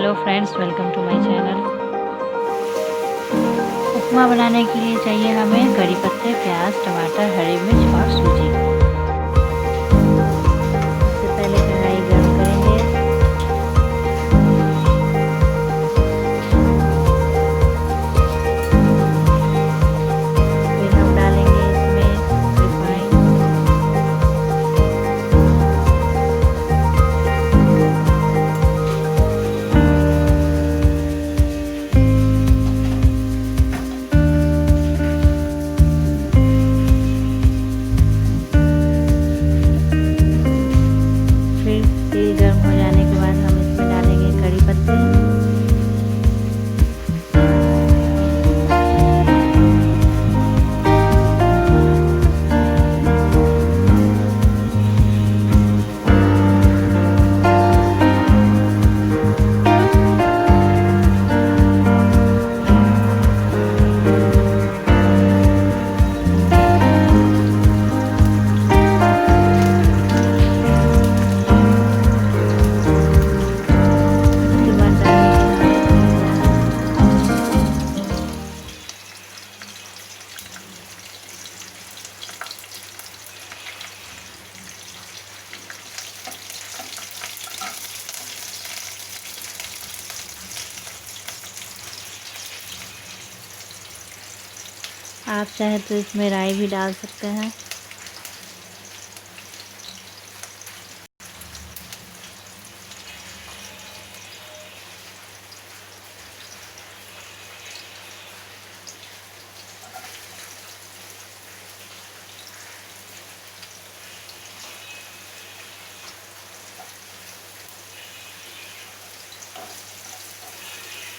Hello friends, welcome to my channel. Upma बनाने के लिए चाहिए हमें कड़ी पत्ते, प्याज, टमाटर, हरी मिर्च और सूजी। सबसे पहले कढ़ाई गर्म करेंगे। फिर हम डालेंगे इसमें रिफाइंड, फिर तेल गर्म हो जाने के बाद हम इसमें डालेंगे कड़ी पत्ते, उसके बाद डालेंगे हम इसमें प्याज। आप चाहे तो इसमें राई भी डाल सकते हैं।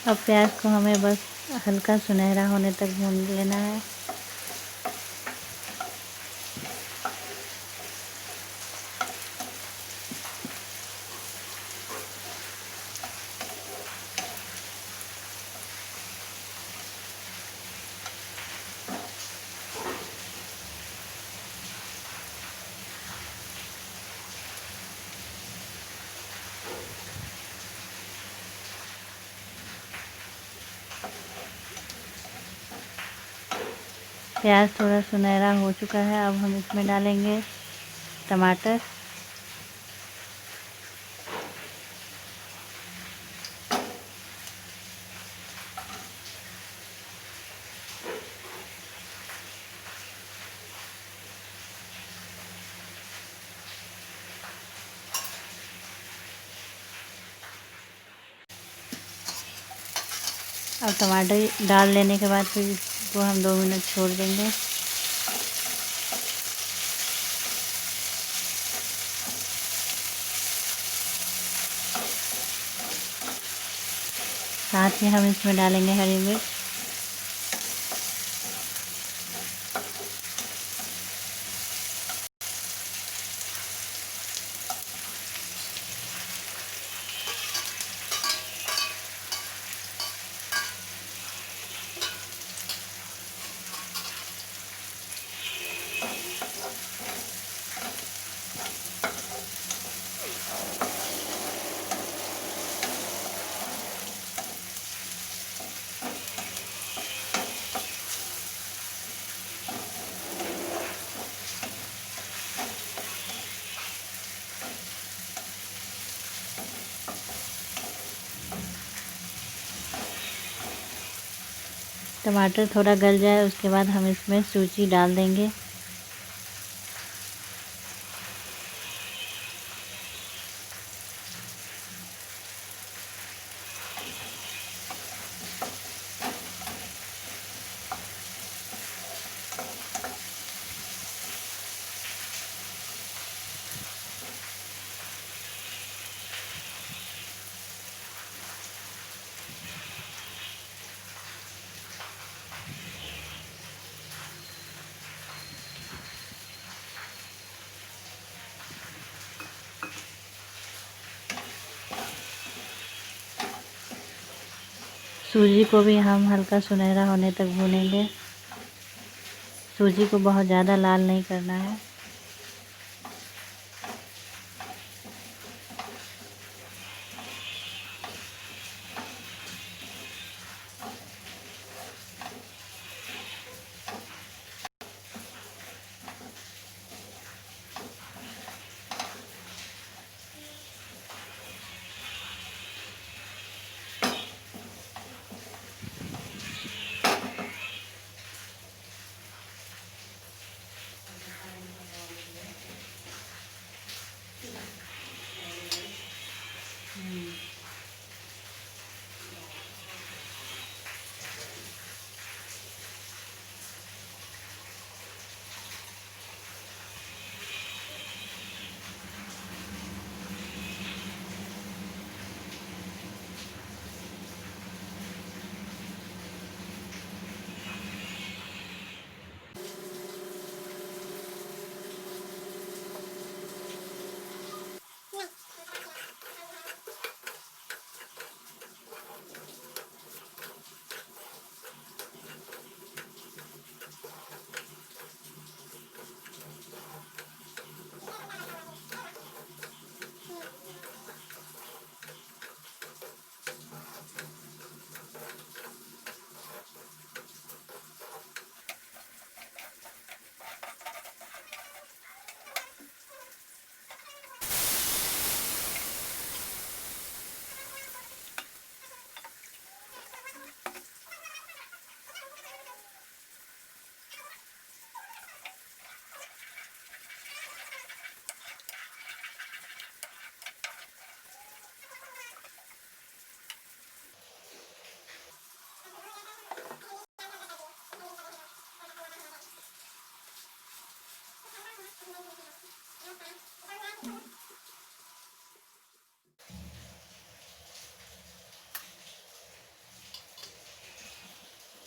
अब प्याज को हमें बस हल्का सुनहरा होने तक भून लेना है। प्याज थोड़ा सुनहरा हो चुका है। अब हम इसमें डालेंगे टमाटर, अब टमाटर डाल लेने के बाद फिर इसको हम 2 मिनट छोड़ देंगे। साथ ही हम इसमें डालेंगे हरी मिर्च, टमाटर थोड़ा गल जाए उसके बाद हम इसमें सूजी डाल देंगे। सूजी को भी हम हल्का सुनहरा होने तक भूनेंगे। सूजी को बहुत ज़्यादा लाल नहीं करना है।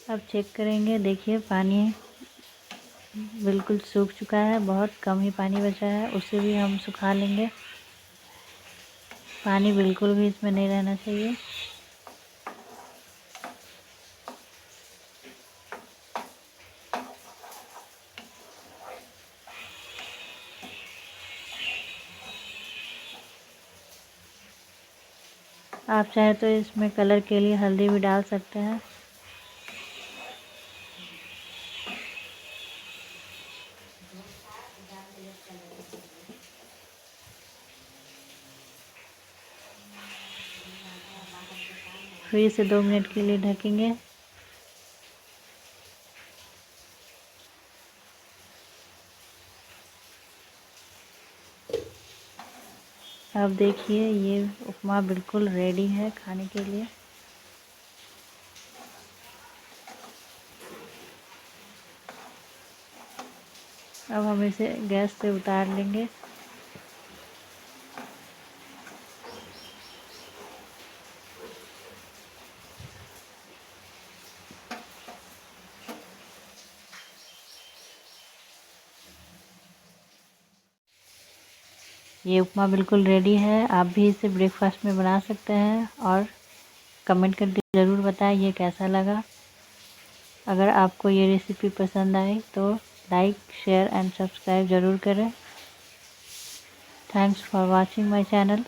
अब चेक करेंगे। देखिए पानी बिल्कुल सूख चुका है, बहुत कम ही पानी बचा है, उसे भी हम सुखा लेंगे। पानी बिल्कुल भी इसमें नहीं रहना चाहिए। आप चाहे तो इसमें कलर के लिए हल्दी भी डाल सकते हैं। फिर इसे 2 मिनट के लिए ढकेंगे। अब देखिए ये उपमा बिल्कुल रेडी है खाने के लिए। अब हम इसे गैस से उतार लेंगे। ये उपमा बिल्कुल रेडी है। आप भी इसे ब्रेकफास्ट में बना सकते हैं और कमेंट करके ज़रूर बताएं ये कैसा लगा। अगर आपको ये रेसिपी पसंद आए तो लाइक, शेयर एंड सब्सक्राइब ज़रूर करें। Thanks for watching my channel.